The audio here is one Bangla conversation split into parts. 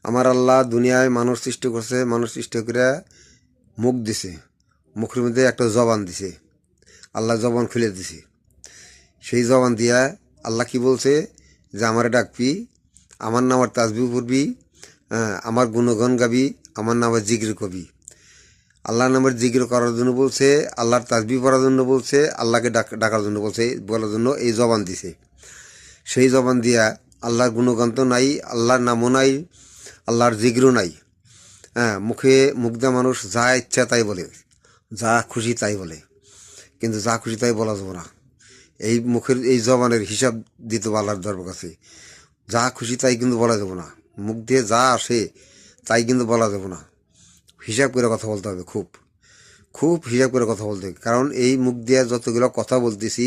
আমার আল্লাহ দুনিয়ায় মানুষ সৃষ্টি করছে, মানুষ সৃষ্টি করে মুখ দিছে, মুখের মধ্যে একটা জবান দিছে, আল্লাহ জবান খুলে দিছে। সেই জবান দিয়া আল্লাহ কি বলছে যে আমারে ডাকবি, আমার নামের তাসবিহ পড়বি, আমার গুণগান গাবি, আমার নামের জিকির করবি। আল্লাহর নামের জিকির করার জন্য বলছে, আল্লাহর তাসবিহ পড়ার জন্য বলছে, আল্লাহকে ডাকার জন্য বলছে, বলার জন্য এই জবান দিছে। সেই জবান দিয়া আল্লাহর গুণগান তো নাই, আল্লাহর নামও নাই, আল্লাহর জিকিরও নাই। মুখ দিয়ে মানুষ যা ইচ্ছা তাই বলে, যা খুশি তাই বলে, কিন্তু যা খুশি তাই বলা যাবে না। এই মুখের এই জবানের হিসাব দিতে হবে আল্লাহর দরবার কাছে। যা খুশি তাই কিন্তু বলা যাবে না, মুখ দিয়ে যা আসে তাই কিন্তু বলা যাবে না। হিসাব করে কথা বলতে হবে, খুব খুব হিসাব করে কথা বলতে হবে। কারণ এই মুখ দিয়ে যতগুলো কথা বলতেছি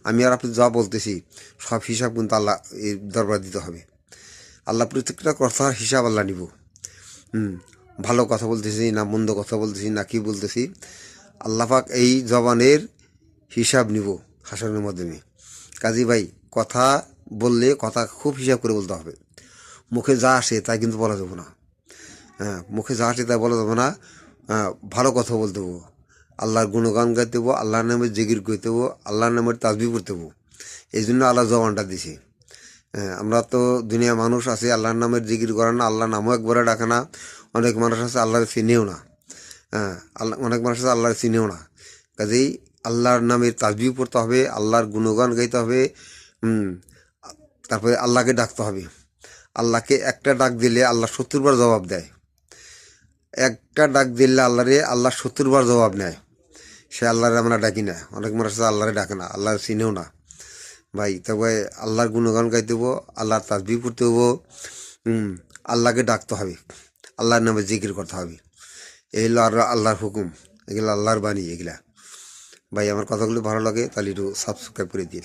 আমি আর আপনি যা বলতেছি সব হিসাব কিন্তু আল্লাহ এই দরবার দিতে হবে। আল্লাহ প্রত্যেকটা কথার হিসাব আল্লাহ নিব। ভালো কথা বলতেছি না মন্দ কথা বলতেছি না কি বলতেছি, আল্লাহ পাক এই জবানের হিসাব নিব হাসরের মাধ্যমে। কাজী ভাই, কথা বললে কথা খুব হিসাব করে বলতে হবে। মুখে যা আসে তাই কিন্তু বলা যাবে না। মুখে যা আসে তাই বলা যাবে না। ভালো কথা বলতে হবো, আল্লাহর গুণগান গাইতে হবো, আল্লাহর নামের জিকির করতে হবো, আল্লাহর নামের তাসবিহ পড়তে হবো। এই জন্য আল্লাহ জবানটা দিছে। আমরা তো দুনিয়া মানুষ আছে আল্লাহর নামের জিকির করে না, আল্লাহর নামও একবারে ডাকে না। অনেক মানুষ আছে আল্লাহর চিনেও না। অনেক মানুষ আছে আল্লাহর চিনেও না। কাজেই আল্লাহর নামের তাসবিহ পড়তে হবে, আল্লাহর গুণগান গাইতে হবে। তারপরে আল্লাহকে ডাকতে হবে। আল্লাহকে একটা ডাক দিলে আল্লাহ 70 বার জবাব দেয়। একটা ডাক দিলে আল্লাহ 70 বার জবাব নেয়। সে আল্লাহরে আমরা ডাকি না। অনেক মানুষ আছে আল্লাহরে ডাকে না, আল্লাহর চিনেও না। ভাই তবে আল্লাহর গুণগান গাইতে হবো, আল্লাহর তাসবিহ পড়তে হবো, আল্লাহকে ডাকতে হবে, আল্লাহর নামে জিকির করতে হবে। এই হলো আর আল্লাহর হুকুম, এগুলো আল্লাহর বাণী এগুলা। ভাই আমার কথাগুলো ভালো লাগে তাহলে একটু সাবস্ক্রাইব করে দিন।